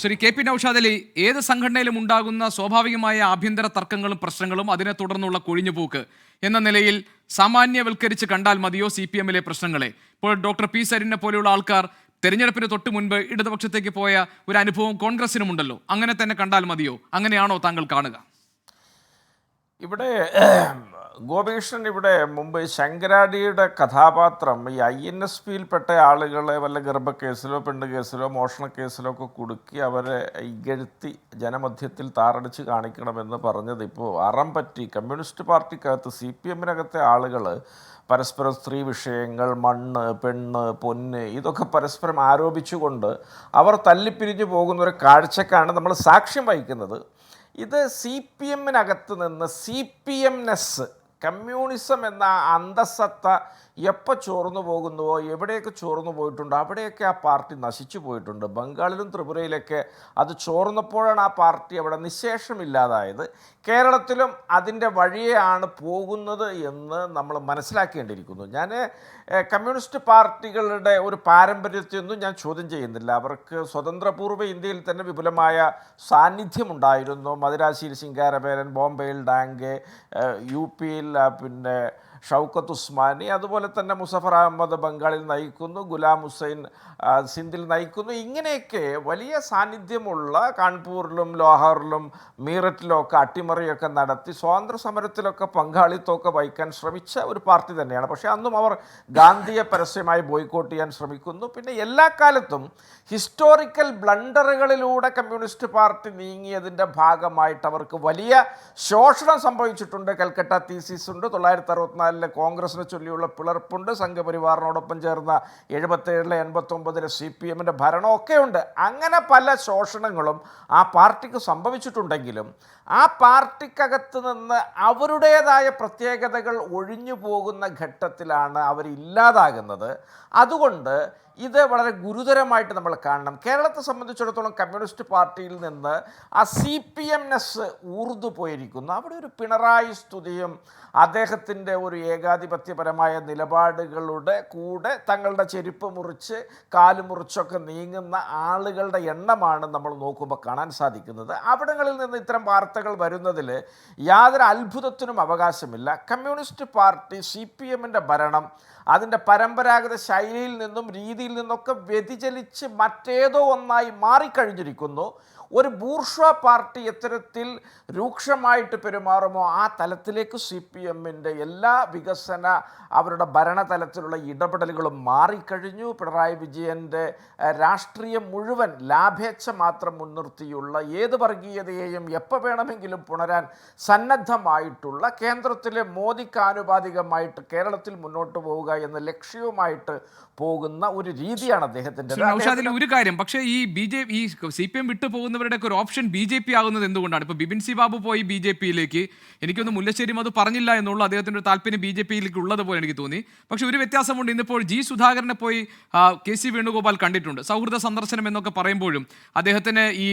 Shri K P Naushad Ali, ഏത് സംഘടനയിലും ഉണ്ടാകുന്ന സ്വാഭാവികമായ ആഭ്യന്തര തർക്കങ്ങളും പ്രശ്നങ്ങളും അതിനെ തുടർന്നുള്ള കൊഴിഞ്ഞുപോക്ക് എന്ന നിലയിൽ സാമാന്യവൽക്കരിച്ച് കണ്ടാൽ മതിയോ സി പി എമ്മിലെ പ്രശ്നങ്ങളെ? ഇപ്പോൾ ഡോക്ടർ പി സരിനെ പോലെയുള്ള ആൾക്കാർ തെരഞ്ഞെടുപ്പിന് തൊട്ട് മുൻപ് ഇടതുപക്ഷത്തേക്ക് പോയ ഒരു അനുഭവം കോൺഗ്രസിനുമുണ്ടല്ലോ, അങ്ങനെ തന്നെ കണ്ടാൽ മതിയോ? അങ്ങനെയാണോ താങ്കൾ കാണുക? ഇവിടെ ഗോപീകൃഷ്ണൻ ഇവിടെ മുമ്പ് ശങ്കരാടിയുടെ കഥാപാത്രം ഈ INSPയിൽപ്പെട്ട ആളുകളെ വല്ല ഗർഭക്കേസിലോ പെണ്ണ് കേസിലോ മോഷണ കേസിലോ ഒക്കെ കുടുക്കി അവരെ ഇകഴ്ത്തി ജനമധ്യത്തിൽ താറടിച്ച് കാണിക്കണമെന്ന് പറഞ്ഞത് ഇപ്പോൾ അറം പറ്റി കമ്മ്യൂണിസ്റ്റ് പാർട്ടിക്കകത്ത് CPMനകത്തെ ആളുകൾ പരസ്പരം സ്ത്രീ വിഷയങ്ങൾ, മണ്ണ്, പെണ്ണ്, പൊന്ന് ഇതൊക്കെ പരസ്പരം ആരോപിച്ചുകൊണ്ട് അവർ തല്ലിപ്പിരിഞ്ഞു പോകുന്ന ഒരു കാഴ്ചക്കാണ് നമ്മൾ സാക്ഷ്യം വഹിക്കുന്നത്. ഇത് CPMനകത്ത് നിന്ന് CPMനെസ്, കമ്മ്യൂണിസം എന്ന അന്തസത്ത എപ്പോൾ ചോർന്നു പോകുന്നുവോ, എവിടെയൊക്കെ ചോർന്നു പോയിട്ടുണ്ടോ അവിടെയൊക്കെ ആ പാർട്ടി നശിച്ചു പോയിട്ടുണ്ട്. ബംഗാളിലും ത്രിപുരയിലൊക്കെ അത് ചോർന്നപ്പോഴാണ് ആ പാർട്ടി അവിടെ നിശേഷമില്ലാതായത്. കേരളത്തിലും അതിൻ്റെ വഴിയാണ് പോകുന്നത് എന്ന് നമ്മൾ മനസ്സിലാക്കേണ്ടിയിരിക്കുന്നു. ഞാൻ കമ്മ്യൂണിസ്റ്റ് പാർട്ടികളുടെ ഒരു പാരമ്പര്യത്തെയൊന്നും ഞാൻ ചോദ്യം ചെയ്യുന്നില്ല. അവർക്ക് സ്വതന്ത്രപൂർവ്വ ഇന്ത്യയിൽ തന്നെ വിപുലമായ സാന്നിധ്യമുണ്ടായിരുന്നു. മദിരാശിയിൽ ശിങ്കാരവേലൻ, ബോംബെയിൽ ഡാങ്കെ, UPയിൽ പിന്നെ ഷൗക്കത്ത് ഉസ്മാനി, അതുപോലെ തന്നെ മുസഫർ അഹമ്മദ് ബംഗാളിൽ നയിക്കുന്നു, ഗുലാം ഹുസൈൻ സിന്ധിൽ നയിക്കുന്നു. ഇങ്ങനെയൊക്കെ വലിയ സാന്നിധ്യമുള്ള കാൺപൂരിലും ലാഹോറിലും മീററ്റിലും ഒക്കെ അട്ടിമറിയൊക്കെ നടത്തി സ്വാതന്ത്ര്യ സമരത്തിലൊക്കെ പങ്കാളിത്തമൊക്കെ വഹിക്കാൻ ശ്രമിച്ച ഒരു പാർട്ടി തന്നെയാണ്. പക്ഷേ അന്നും അവർ ഗാന്ധിയെ പരസ്യമായി ബോയ്ക്കോട്ട് ചെയ്യാൻ ശ്രമിക്കുന്നു. പിന്നെ എല്ലാ കാലത്തും ഹിസ്റ്റോറിക്കൽ ബ്ലണ്ടറുകളിലൂടെ കമ്മ്യൂണിസ്റ്റ് പാർട്ടി നീങ്ങിയതിൻ്റെ ഭാഗമായിട്ട് അവർക്ക് വലിയ ശോഷണം സംഭവിച്ചിട്ടുണ്ട്. കൽക്കട്ട തീസിസ് ഉണ്ട്, 1964 കോൺഗ്രസിനെ ചൊല്ലിയുള്ള പിളർപ്പുണ്ട്, സംഘപരിവാറിനോടൊപ്പം ചേർന്ന 77 89 CPMൻ്റെ ഭരണമൊക്കെ ഉണ്ട്. അങ്ങനെ പല ശോഷണങ്ങളും ആ പാർട്ടിക്ക് സംഭവിച്ചിട്ടുണ്ടെങ്കിലും ആ പാർട്ടിക്കകത്ത് നിന്ന് അവരുടേതായ പ്രത്യേകതകൾ ഒഴിഞ്ഞു പോകുന്ന ഘട്ടത്തിലാണ് അവരില്ലാതാകുന്നത്. അതുകൊണ്ട് ഇത് വളരെ ഗുരുതരമായിട്ട് നമ്മൾ കാണണം. കേരളത്തെ സംബന്ധിച്ചിടത്തോളം കമ്മ്യൂണിസ്റ്റ് പാർട്ടിയിൽ നിന്ന് ആ CPMനെസ് ഊർന്നു പോയിരിക്കുന്നു. അവിടെ ഒരു പിണറായി സ്തുതിയും അദ്ദേഹത്തിൻ്റെ ഒരു ഏകാധിപത്യപരമായ നിലപാടുകളുടെ കൂടെ തങ്ങളുടെ ചെരുപ്പ് മുറിച്ച് കാല് മുറിച്ചൊക്കെ നീങ്ങുന്ന ആളുകളുടെ എണ്ണമാണ് നമ്മൾ നോക്കുമ്പോൾ കാണാൻ സാധിക്കുന്നത്. അവിടങ്ങളിൽ നിന്ന് ഇത്തരം വാർത്തകൾ വരുന്നതിൽ യാതൊരു അത്ഭുതത്തിനും അവകാശമില്ല. കമ്മ്യൂണിസ്റ്റ് പാർട്ടി CPMൻ്റെ ഭരണം അതിൻ്റെ പരമ്പരാഗത ശൈലിയിൽ നിന്നും രീതിയിൽ നിന്നൊക്കെ വ്യതിചലിച്ച് മറ്റേതോ ഒന്നായി മാറിക്കഴിഞ്ഞിരിക്കുന്നു. ഒരു ബൂർഷ്വാ പാർട്ടി എത്തരത്തിൽ രൂക്ഷമായിട്ട് പെരുമാറുമോ ആ തലത്തിലേക്ക് CPMൻ്റെ എല്ലാ വികസന അവരുടെ ഭരണതലത്തിലുള്ള ഇടപെടലുകളും മാറിക്കഴിഞ്ഞു. പിണറായി വിജയൻ്റെ രാഷ്ട്രീയം മുഴുവൻ ലാഭേച്ഛ മാത്രം മുൻനിർത്തിയുള്ള ഏത് വർഗീയതയെയും എപ്പോൾ വേണമെങ്കിലും പുണരാൻ സന്നദ്ധമായിട്ടുള്ള കേന്ദ്രത്തിലെ മോദിക്ക് ആനുപാതികമായിട്ട് കേരളത്തിൽ മുന്നോട്ട് പോവുക എന്ന ലക്ഷ്യവുമായിട്ട് പോകുന്ന ഒരു രീതിയാണ് അദ്ദേഹത്തിൻ്റെ. ഒരു കാര്യം, പക്ഷേ ഈ CPM വിട്ടു പോകുന്നവരുടെ ഒരു ഓപ്ഷൻ BJP ആകുന്നത് എന്തുകൊണ്ടാണ്? ഇപ്പോൾ ബിപിൻ സി ബാബു പോയി BJPയിലേക്ക്, എനിക്കൊന്ന് മുല്ലശ്ശേരി അത് പറഞ്ഞില്ല എന്നുള്ള അദ്ദേഹത്തിൻ്റെ ഒരു താല്പര്യം BJPയിലേക്ക് ഉള്ളതുപോലെ എനിക്ക് തോന്നി. പക്ഷേ ഒരു വ്യത്യാസമുണ്ട്, ഇന്നിപ്പോൾ G സുധാകരനെ പോയി KC വേണുഗോപാൽ കണ്ടിട്ടുണ്ട്. സൗഹൃദ സന്ദർശനം എന്നൊക്കെ പറയുമ്പോഴും അദ്ദേഹത്തിന് ഈ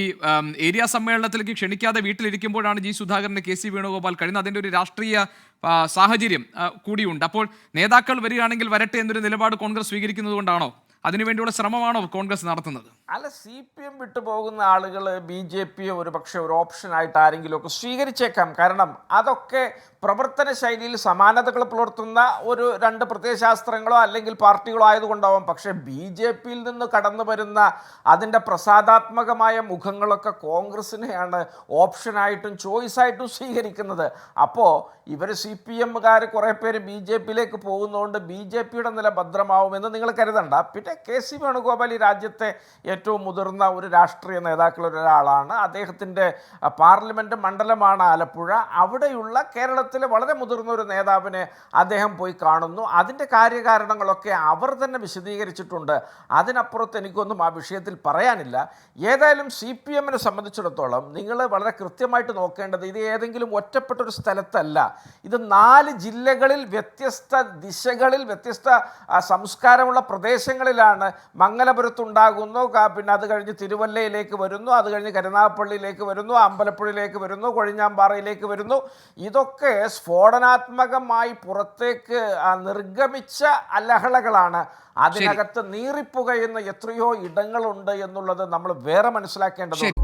ഏരിയ സമ്മേളനത്തിലേക്ക് ക്ഷണിക്കാതെ വീട്ടിലിരിക്കുമ്പോഴാണ് G സുധാകരനെ KC വേണുഗോപാൽ കഴിയുന്നത്. അതിൻ്റെ ഒരു രാഷ്ട്രീയ സാഹചര്യം കൂടിയുണ്ട്. അപ്പോൾ നേതാക്കൾ വരികയാണെങ്കിൽ വരട്ടെ എന്നൊരു നിലപാട് കോൺഗ്രസ് സ്വീകരിക്കുന്നത് കൊണ്ടാണോ, അതിനുവേണ്ടിയുള്ള ശ്രമമാണോ കോൺഗ്രസ് നടത്തുന്നത്? അല്ല, CPM വിട്ടു പോകുന്ന ആളുകൾ BJPയെ ഒരു പക്ഷേ ഒരു ഓപ്ഷനായിട്ട് ആരെങ്കിലുമൊക്കെ സ്വീകരിച്ചേക്കാം. കാരണം അതൊക്കെ പ്രവർത്തന ശൈലിയിൽ സമാനതകൾ പുലർത്തുന്ന ഒരു രണ്ട് പ്രത്യയശാസ്ത്രങ്ങളോ അല്ലെങ്കിൽ പാർട്ടികളോ ആയതുകൊണ്ടാവാം. പക്ഷേ BJPയിൽ നിന്ന് കടന്നു വരുന്ന അതിൻ്റെ പ്രസാദാത്മകമായ മുഖങ്ങളൊക്കെ കോൺഗ്രസിനെയാണ് ഓപ്ഷനായിട്ടും ചോയ്സായിട്ടും സ്വീകരിക്കുന്നത്. അപ്പോൾ ഇവർ CPMകാർ കുറേ പേര് BJPയിലേക്ക് പോകുന്നതുകൊണ്ട് BJPയുടെ നില ഭദ്രമാവുമെന്ന് നിങ്ങൾ കരുതണ്ട. പിന്നെ KC വേണുഗോപാൽ ഈ രാജ്യത്തെ ഏറ്റവും മുതിർന്ന ഒരു രാഷ്ട്രീയ നേതാക്കളിലൊരാളാണ്. അദ്ദേഹത്തിൻ്റെ പാർലമെൻറ്റ് മണ്ഡലമാണ് ആലപ്പുഴ. അവിടെയുള്ള കേരളത്തിലെ വളരെ മുതിർന്ന ഒരു നേതാവിനെ അദ്ദേഹം പോയി കാണുന്നു. അതിൻ്റെ കാര്യകാരണങ്ങളൊക്കെ അവർ തന്നെ വിശദീകരിച്ചിട്ടുണ്ട്. അതിനപ്പുറത്ത് എനിക്കൊന്നും ആ വിഷയത്തിൽ പറയാനില്ല. ഏതായാലും CPMനെ സംബന്ധിച്ചിടത്തോളം നിങ്ങൾ വളരെ കൃത്യമായിട്ട് നോക്കേണ്ടത് ഇത് ഏതെങ്കിലും ഒറ്റപ്പെട്ടൊരു സ്ഥലത്തല്ല. ഇത് 4 ജില്ലകളിൽ വ്യത്യസ്ത ദിശകളിൽ വ്യത്യസ്ത സംസ്കാരമുള്ള പ്രദേശങ്ങളിൽ ഇടങ്ങളിലാണ് മംഗലപുരത്തുണ്ടാകുന്നു, പിന്നെ അത് കഴിഞ്ഞ് തിരുവല്ലയിലേക്ക് വരുന്നു, അത് കഴിഞ്ഞ് കരുനാഗപ്പള്ളിയിലേക്ക് വരുന്നു, അമ്പലപ്പുഴയിലേക്ക് വരുന്നു, കൊഴിഞ്ഞാമ്പാറയിലേക്ക് വരുന്നു. ഇതൊക്കെ സ്ഫോടനാത്മകമായി പുറത്തേക്ക് നിർഗമിച്ച ലഹളകളാണ്. അതിനകത്ത് നീറിപ്പുകയുന്ന എത്രയോ ഇടങ്ങളുണ്ട് എന്നുള്ളത് നമ്മൾ വേറെ മനസ്സിലാക്കേണ്ടതുണ്ട്.